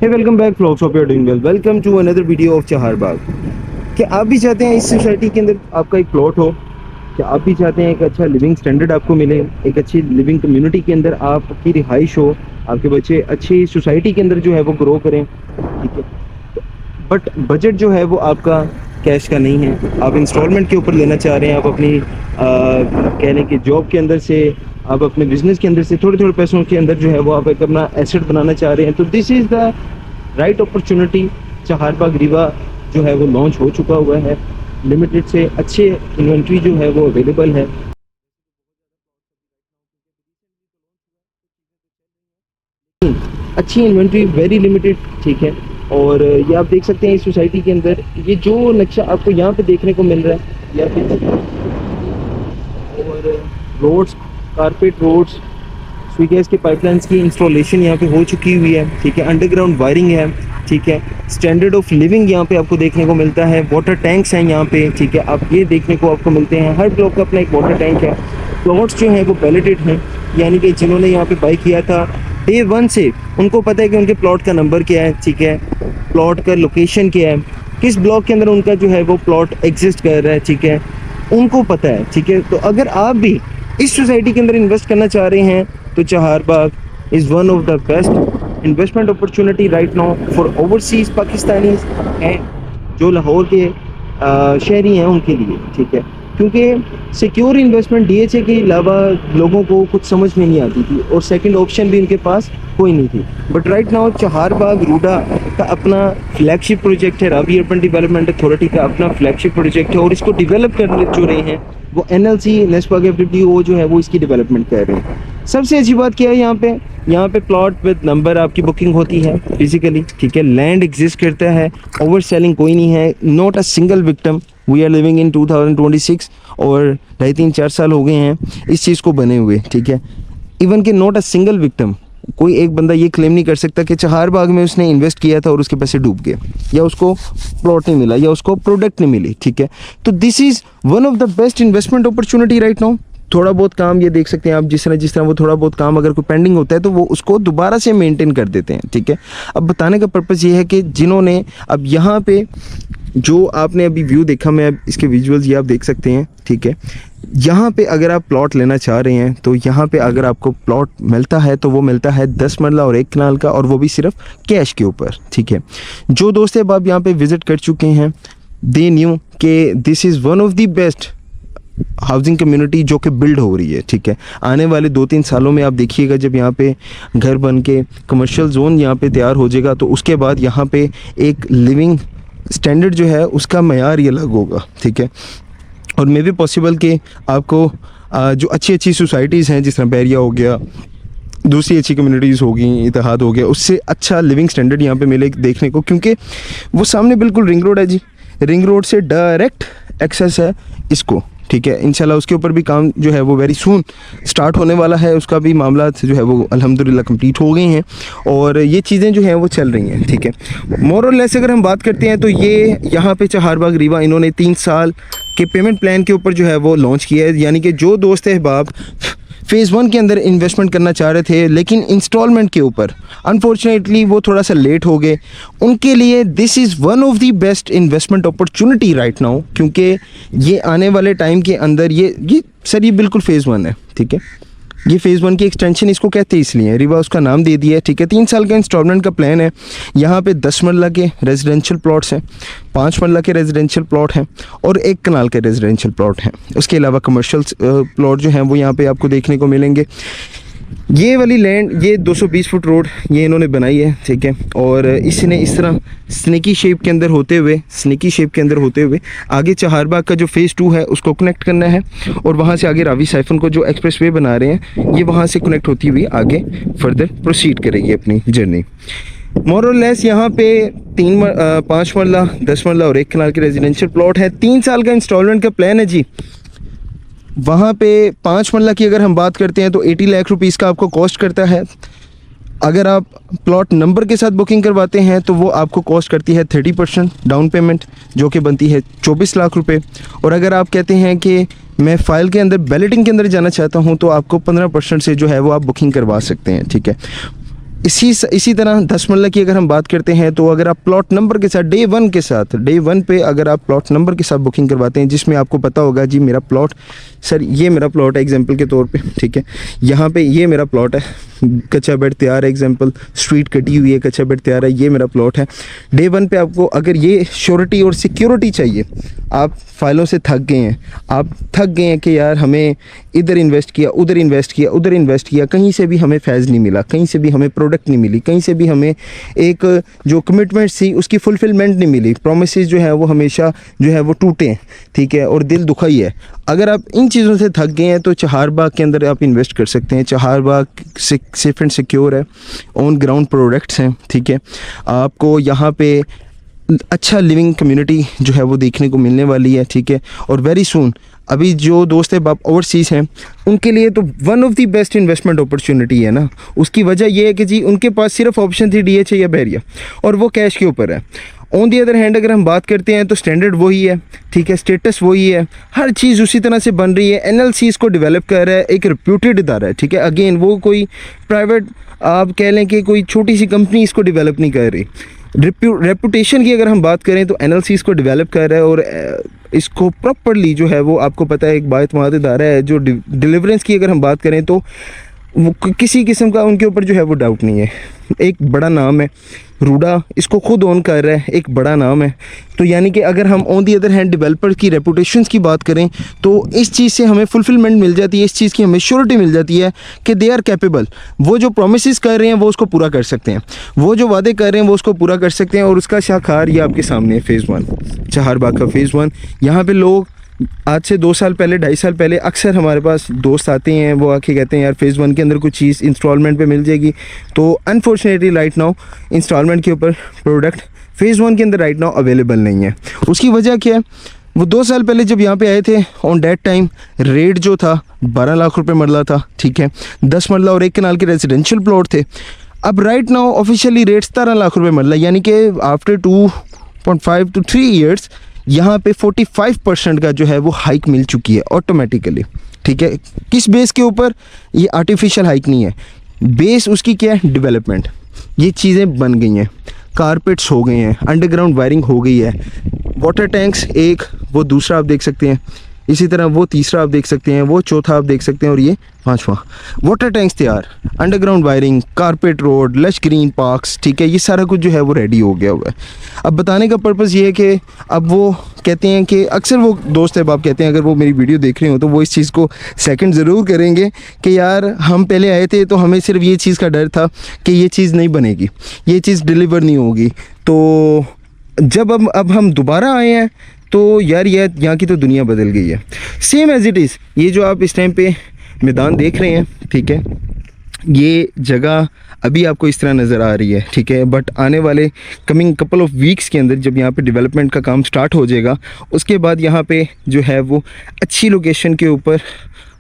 Hey, welcome back vlogs. Hope you're doing well. Welcome to another video of Chahar बाग। क्या आप भी चाहते हैं इस सोसाइटी के अंदर आपका एक प्लॉट हो? क्या आप भी चाहते हैं एक अच्छा लिविंग स्टैंडर्ड आपको मिले, एक अच्छी लिविंग कम्युनिटी के अंदर आपकी रिहाइश हो, आपके बच्चे अच्छी सोसाइटी के अंदर जो है वो ग्रो करें, ठीक है? बट बजट जो है वो आपका कैश का नहीं है, आप इंस्टॉलमेंट के ऊपर लेना चाह रहे हैं, आप अपनी कह लें कि जॉब के अंदर से, आप अपने बिजनेस के अंदर से थोड़े थोड़े पैसों के अंदर जो है वो आप एक अपना एसेट बनाना चाह रहे हैं, तो this is the right opportunity. Chahar Bagh Rewa जो है वो लॉन्च हो चुका हुआ है, लिमिटेड से अच्छे इन्वेंट्री जो है वो अवेलेबल है। अच्छी इन्वेंट्री, वेरी लिमिटेड, ठीक है। और ये आप देख सकते हैं इस सोसाइटी के अंदर ये जो नक्शा आपको यहाँ पे देखने को मिल रहा है, या फिर और roads, carpet roads, switch gas के पाइपलाइंस की इंस्टॉलेशन यहाँ पे हो चुकी हुई है, ठीक है। अंडरग्राउंड वायरिंग है, ठीक है। स्टैंडर्ड ऑफ लिविंग यहाँ पे आपको देखने को मिलता है। वाटर टैंक्स हैं यहाँ पे, ठीक है। आप ये देखने को आपको मिलते हैं, हर ब्लॉक का अपना एक वाटर टैंक है। प्लॉट्स जो हैं वो बैलेटेड हैं, यानी कि जिन्होंने यहाँ पे बाई किया था डे 1 से उनको पता है कि उनके प्लॉट का नंबर क्या है, ठीक है, प्लॉट का लोकेशन क्या है, किस ब्लॉक के अंदर उनका जो है वो प्लॉट एग्जिस्ट कर रहा है, ठीक है, उनको पता है, ठीक है। तो अगर आप भी इस सोसाइटी के अंदर इन्वेस्ट करना चाह रहे हैं तो Chahar Bagh is one of the best investment opportunity right now for overseas Pakistanis and जो लाहौर के शहरी हैं उनके लिए, ठीक है। क्योंकि सिक्योर इन्वेस्टमेंट डीएचए के अलावा लोगों को कुछ समझ में नहीं आती थी और सेकंड ऑप्शन भी उनके पास कोई नहीं थी। बट राइट नाउ चहार बाग रूडा का अपना फ्लैगशिप प्रोजेक्ट है, रावी अर्बन डेवलपमेंट अथॉरिटी का अपना फ्लैगशिप प्रोजेक्ट है, और इसको डेवलप कर जो रहे हैं वो एनएलसी नेस्पाग एफडीओ जो है वो इसकी डेवलपमेंट कर रहे हैं। सबसे अच्छी बात क्या है, यहाँ पे प्लॉट विद नंबर आपकी बुकिंग होती है फिजिकली, ठीक है। लैंड एग्जिस्ट करता है, ओवर सेलिंग कोई नहीं है, not a single victim. We are living in 2026 और 2.5-4 साल हो गए हैं इस चीज़ को बने हुए, ठीक है। इवन कि नॉट अ सिंगल विक्टिम, कोई एक बंदा ये क्लेम नहीं कर सकता कि चहार बाग में उसने इन्वेस्ट किया था और उसके पैसे डूब गए, या उसको प्लॉट नहीं मिला, या उसको प्रोडक्ट नहीं मिली, ठीक है। तो this is one of the best investment opportunity right now. थोड़ा बहुत काम ये देख सकते हैं आप, जिस तरह वो थोड़ा बहुत काम अगर कोई पेंडिंग होता है तो वो उसको दोबारा से मेंटेन कर देते हैं, ठीक है। अब बताने का पर्पज़ ये है कि जिन्होंने अब यहाँ पे जो आपने अभी व्यू देखा, मैं अब इसके विजुअल्स ये आप देख सकते हैं, ठीक है। यहाँ पे अगर आप प्लॉट लेना चाह रहे हैं तो यहाँ पे अगर आपको प्लॉट मिलता है तो वो मिलता है 10 मरला और 1 कनाल का, और वो भी सिर्फ कैश के ऊपर, ठीक है। जो दोस्त अब आप यहाँ पे विज़िट कर चुके हैं, दे न्यू कि this is one of the best housing community जो कि बिल्ड हो रही है, ठीक है। आने वाले 2-3 सालों में आप देखिएगा जब यहाँ पे घर बन के कमर्शियल जोन यहाँ पे तैयार हो जाएगा तो उसके बाद यहाँ पे एक लिविंग स्टैंडर्ड जो है उसका मयार ही अलग होगा, ठीक है। और मे भी पॉसिबल कि आपको जो अच्छी सोसाइटीज़ हैं जिस तरह बैरिया हो गया, दूसरी अच्छी कम्युनिटीज़ होगी, इतिहाद हो गया, उससे अच्छा लिविंग स्टैंडर्ड यहाँ पे मिले देखने को, क्योंकि वो सामने बिल्कुल रिंग रोड है जी। रिंग रोड से डायरेक्ट एक्सेस है इसको, ठीक है। इंशाल्लाह उसके ऊपर भी काम जो है वो वेरी सून स्टार्ट होने वाला है, उसका भी मामला जो है वो अल्हम्दुलिल्लाह कंप्लीट हो गए हैं और ये चीज़ें जो हैं वो चल रही हैं, ठीक है। मोर और लेस अगर हम बात करते हैं तो ये यहाँ पे चहार बाग रीवा इन्होंने 3 साल के पेमेंट प्लान के ऊपर जो है वो लॉन्च किया है, यानी कि जो दोस्त अहबाब फ़ेज़ 1 के अंदर इन्वेस्टमेंट करना चाह रहे थे लेकिन इंस्टॉलमेंट के ऊपर अनफॉर्चुनेटली वो थोड़ा सा लेट हो गए, उनके लिए this is one of the best investment opportunity right now, क्योंकि ये आने वाले टाइम के अंदर ये सर ये बिल्कुल फ़ेज़ 1 है, ठीक है। ये फ़ेज़ 1 की एक्सटेंशन इसको कहते हैं, इसलिए रीवा उसका नाम दे दिया है, ठीक है। 3 साल का इंस्टॉलमेंट का प्लान है। यहाँ पे 10 मरला के रेजिडेंशियल प्लॉट्स हैं, 5 मरला के रेजिडेंशियल प्लॉट हैं और 1 कनाल के रेजिडेंशियल प्लॉट हैं। उसके अलावा कमर्शियल प्लॉट जो हैं वो यहाँ पे आपको देखने को मिलेंगे। ये वाली लैंड, ये 220 फुट रोड ये इन्होंने बनाई है, ठीक है। और इसने इस तरह स्नेकी शेप के अंदर होते हुए आगे चहार बाग का जो फ़ेज़ 2 है उसको कनेक्ट करना है, और वहाँ से आगे रावी साइफन को जो एक्सप्रेस वे बना रहे हैं ये वहाँ से कनेक्ट होती हुई आगे फर्दर प्रोसीड करेगी अपनी जर्नी। मोर और लेस यहाँ पे 5 मरला, 10 मरला और 1 कनाल के रेजिडेंशियल प्लॉट है। 3 साल का इंस्टॉलमेंट का प्लान है जी। वहाँ पे 5 मरला की अगर हम बात करते हैं तो 80 लाख रुपीस का आपको कॉस्ट करता है। अगर आप प्लॉट नंबर के साथ बुकिंग करवाते हैं तो वो आपको कॉस्ट करती है 30% डाउन पेमेंट, जो कि बनती है 24 लाख रुपए। और अगर आप कहते हैं कि मैं फ़ाइल के अंदर बैलेटिंग के अंदर जाना चाहता हूँ तो आपको 15% से जो है वो आप बुकिंग करवा सकते हैं, ठीक है। इसी तरह 10 मरला की अगर हम बात करते हैं तो अगर आप प्लॉट नंबर के साथ डे वन पे अगर आप प्लॉट नंबर के साथ बुकिंग करवाते हैं, जिसमें आपको पता होगा जी मेरा प्लॉट, सर ये मेरा प्लॉट है एग्जांपल के तौर पे, ठीक है, यहाँ पे ये मेरा प्लॉट है, कच्चा बेड तैयार है, एग्जांपल स्ट्रीट कटी हुई है, कच्चा बेड तैयार है, ये मेरा प्लॉट है। डे वन पे आपको अगर ये श्योरिटी और सिक्योरिटी चाहिए, आप फाइलों से थक गए हैं, आप थक गए हैं कि यार हमें इधर इन्वेस्ट किया, उधर इन्वेस्ट किया, उधर इन्वेस्ट किया, कहीं से भी हमें फैज़ नहीं मिला, कहीं से भी हमें प्रोडक्ट नहीं मिली, कहीं से भी हमें एक जो कमिटमेंट थी उसकी फुलफिलमेंट नहीं मिली, प्रोमिसेस जो है वो हमेशा जो है वो टूटे हैं, ठीक है, और दिल दुखा ही है। अगर आप इन चीज़ों से थक गए हैं तो चहारबाग के अंदर आप इन्वेस्ट कर सकते हैं। चहारबाग सेफ एंड सिक्योर है, ऑन ग्राउंड प्रोडक्ट्स हैं, ठीक है, आपको यहाँ पे अच्छा लिविंग कम्युनिटी जो है वो देखने को मिलने वाली है, ठीक है, और वेरी सून अभी जो दोस्त है बाप ओवरसीज़ हैं उनके लिए तो one of the best investment opportunity है ना। उसकी वजह ये है कि जी उनके पास सिर्फ ऑप्शन थी DHA या बहरिया, और वो कैश के ऊपर है। ऑन दी अदर हैंड अगर हम बात करते हैं तो स्टैंडर्ड वही है, ठीक है, स्टेटस वही है, हर चीज़ उसी तरह से बन रही है। NLC इसको डेवलप कर रहा है, एक रिप्यूटेड इदारा है, ठीक है, अगेन वो कोई प्राइवेट आप कह लें कि कोई छोटी सी कंपनी इसको डेवलप नहीं कर रही। रेपुटेशन की अगर हम बात करें तो NLC इसको डेवलप कर रहा है, और इसको प्रॉपरली जो है वो आपको पता है एक बाएतमाद इदारा है। जो डिलीवरेंस की अगर हम बात करें तो वो किसी किस्म का उनके ऊपर जो है वो डाउट नहीं है। एक बड़ा नाम है, रूडा इसको खुद ओन कर रहा है, एक बड़ा नाम है। तो यानी कि अगर हम on the other hand developer की रेपुटेशंस की बात करें तो इस चीज़ से हमें फुलफिलमेंट मिल जाती है, इस चीज़ की हमें श्योरिटी मिल जाती है कि दे आर कैपेबल। वो जो प्रोमिस कर रहे हैं वो उसको पूरा कर सकते हैं, वो जो वादे कर रहे हैं वो उसको पूरा कर सकते हैं। और उसका शाखार ये आपके सामने है, फ़ेज़ 1 चहारबाग का फ़ेज़ 1। यहाँ पे लोग आज से 2 साल पहले 2.5 साल पहले अक्सर हमारे पास दोस्त आते हैं, वो आके कहते हैं यार फ़ेज़ 1 के अंदर कुछ चीज़ इंस्टॉलमेंट पे मिल जाएगी। तो अनफॉर्चुनेटली राइट नाउ इंस्टॉलमेंट के ऊपर प्रोडक्ट फ़ेज़ 1 के अंदर राइट नाउ अवेलेबल नहीं है। उसकी वजह क्या है, वो 2 साल पहले जब यहाँ पे आए थे ऑन डेट टाइम रेट जो था 12 लाख रुपए मरला था, ठीक है, 10 मरला और 1 कनाल के रेजिडेंशियल प्लॉट थे। अब right now officially rate 17 lakh रुपए मरला, यानी कि आफ्टर 2.5 to 3 ईयर्स यहाँ पे 45% का जो है वो हाइक मिल चुकी है ऑटोमेटिकली, ठीक है। किस बेस के ऊपर? ये आर्टिफिशियल हाइक नहीं है, बेस उसकी क्या है, डेवलपमेंट। ये चीज़ें बन गई हैं, कारपेट्स हो गए हैं, अंडरग्राउंड वायरिंग हो गई है, वाटर टैंक्स एक, वो दूसरा आप देख सकते हैं, इसी तरह वो तीसरा आप देख सकते हैं, वो चौथा आप देख सकते हैं, और ये 5वां। वाटर टैंक्स तैयार, underground wiring, carpet road, lush green parks, ठीक है, ये सारा कुछ जो है वो रेडी हो गया हुआ है। अब बताने का पर्पज़ ये है कि अब वो कहते हैं कि अक्सर वो दोस्त है बाप कहते हैं, अगर वो मेरी वीडियो देख रहे हो तो वो इस चीज़ को सेकंड ज़रूर करेंगे कि यार हम पहले आए थे तो हमें सिर्फ ये चीज़ का डर था कि ये चीज़ नहीं बनेगी, ये चीज़ डिलीवर नहीं होगी। तो जब अब हम दोबारा आए हैं तो यार ये यहाँ की तो दुनिया बदल गई है, सेम एज़ इट इज़। ये जो आप इस टाइम पे मैदान देख रहे हैं, ठीक है, ये जगह अभी आपको इस तरह नज़र आ रही है, ठीक है, बट आने वाले कमिंग कपल ऑफ वीक्स के अंदर जब यहाँ पे डेवलपमेंट का काम स्टार्ट हो जाएगा, उसके बाद यहाँ पे जो है वो अच्छी लोकेशन के ऊपर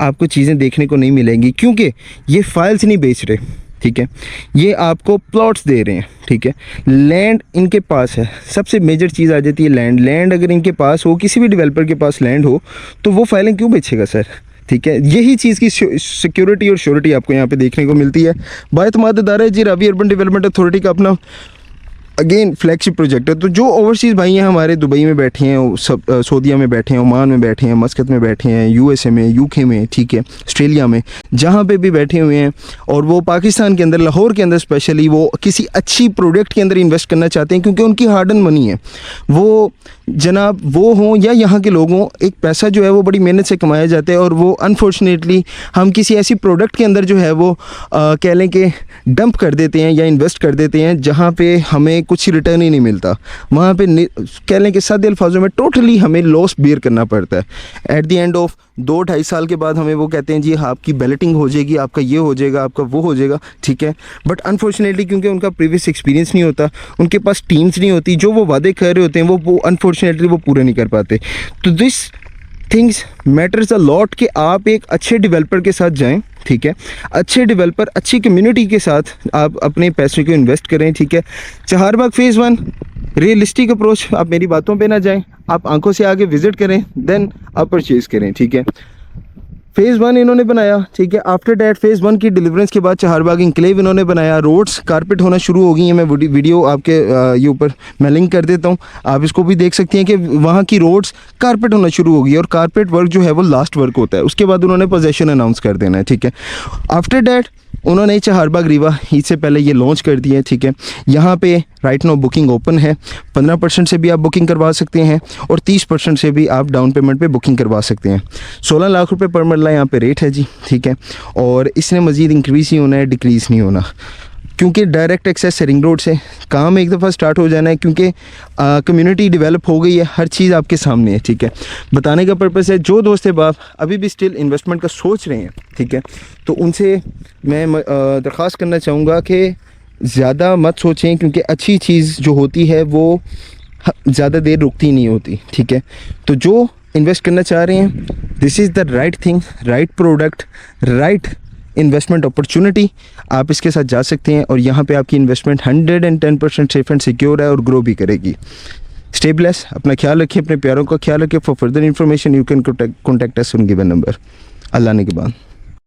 आपको चीज़ें देखने को नहीं मिलेंगी, क्योंकि ये फाइल्स नहीं बेच रहे, ठीक है, ये आपको प्लॉट्स दे रहे हैं, ठीक है, लैंड इनके पास है। सबसे मेजर चीज़ आ जाती है लैंड अगर इनके पास हो, किसी भी डेवलपर के पास लैंड हो, तो वो फाइलें क्यों बेचेगा सर, ठीक है। यही चीज़ की सिक्योरिटी और श्योरिटी आपको यहाँ पे देखने को मिलती है। बाएतमाद इदारा है जी रावी अर्बन डेवलपमेंट अथॉरिटी का अपना अगेन फ्लैगशिप प्रोजेक्ट है। तो जो ओवरसीज़ भाई हैं हमारे, दुबई में बैठे हैं, सब सऊदीया में बैठे हैं, ओमान में बैठे हैं, मस्कत में बैठे हैं, USA में, UK में, ठीक है, ऑस्ट्रेलिया में, जहाँ पे भी बैठे हुए हैं, और वो पाकिस्तान के अंदर, लाहौर के अंदर स्पेशली वो किसी अच्छी प्रोडक्ट के अंदर इन्वेस्ट करना चाहते हैं, क्योंकि उनकी हार्ड अर्न मनी है, वो जनाब वो हों या यहाँ के लोग हों, एक पैसा जो है वो बड़ी मेहनत से कमाया जाता है, और वो अनफॉर्चुनेटली हम किसी ऐसी प्रोडक्ट के अंदर जो है वो कह लें कि डंप कर देते हैं या इन्वेस्ट कर देते हैं जहाँ पे हमें कुछ रिटर्न ही नहीं मिलता। वहाँ पे कह लें कि सादे अल्फाजों में टोटली हमें लॉस बेयर करना पड़ता है। एट द एंड ऑफ 2-2.5 साल के बाद हमें वो कहते हैं जी आपकी बैलेटिंग हो जाएगी, आपका ये हो जाएगा, आपका वो हो जाएगा, ठीक है, बट अनफॉर्चुनेटली क्योंकि उनका प्रीवियस एक्सपीरियंस नहीं होता, उनके पास टीम्स नहीं होती, जो वो वादे कर रहे होते हैं वो अनफॉर्चुनेटली वो पूरे नहीं कर पाते। तो this things matters a lot कि आप एक अच्छे डेवलपर के साथ जाएं, ठीक है, अच्छे डेवलपर, अच्छी कम्युनिटी के साथ आप अपने पैसे को इन्वेस्ट करें, ठीक है। चहारबाग फ़ेज़ 1 रियलिस्टिक अप्रोच, आप मेरी बातों पे ना जाएं, आप आंखों से आगे विजिट करें, देन आप परचेज़ करें, ठीक है। फेज़ 1 इन्होंने बनाया, ठीक है। आफ्टर डैट फेज़ 1 की डिलीवरेंस के बाद चहारबाग इंक्लेव इन्होंने बनाया। रोड्स कारपेट होना शुरू हो गई हैं। मैं वीडियो आपके ये ऊपर मैं लिंक कर देता हूँ, आप इसको भी देख सकती हैं कि वहाँ की रोड्स कारपेट होना शुरू हो गई। और कारपेट वर्क जो है वो लास्ट वर्क होता है, उसके बाद उन्होंने पोजेसन अनाउंस कर देना है, ठीक है। आफ्टर डैट उन्होंने चहारबाग रीवा ईद से पहले ये लॉन्च कर दिया है, ठीक है। यहाँ पे राइट नाउ बुकिंग ओपन है। 15% से भी आप बुकिंग करवा सकते हैं और 30% से भी आप डाउन पेमेंट पे बुकिंग करवा सकते हैं। 16 लाख रुपए पर मरला यहाँ पे रेट है जी, ठीक है। और इसने मज़ीद इंक्रीज़ ही होना है, डिक्रीज़ नहीं होना, क्योंकि डायरेक्ट एक्सेस रिंग रोड से काम एक दफ़ा स्टार्ट हो जाना है, क्योंकि कम्युनिटी डेवलप हो गई है, हर चीज़ आपके सामने है, ठीक है। बताने का पर्पस है, जो दोस्त बाप अभी भी स्टिल इन्वेस्टमेंट का सोच रहे हैं, ठीक है, तो उनसे मैं दरख्वास्त करना चाहूँगा कि ज़्यादा मत सोचें, क्योंकि अच्छी चीज़ जो होती है वो ज़्यादा देर रुकती नहीं होती, ठीक है। तो जो इन्वेस्ट करना चाह रहे हैं, this is the right thing, right product, right investment opportunity. आप इसके साथ जा सकते हैं और यहाँ पे आपकी इन्वेस्टमेंट 110% सेफ एंड सिक्योर है और ग्रो भी करेगी। स्टे ब्लेस, अपना ख्याल रखिए, अपने प्यारों का ख्याल रखिए। For further information you can contact us on given number. Allah ने के बाद।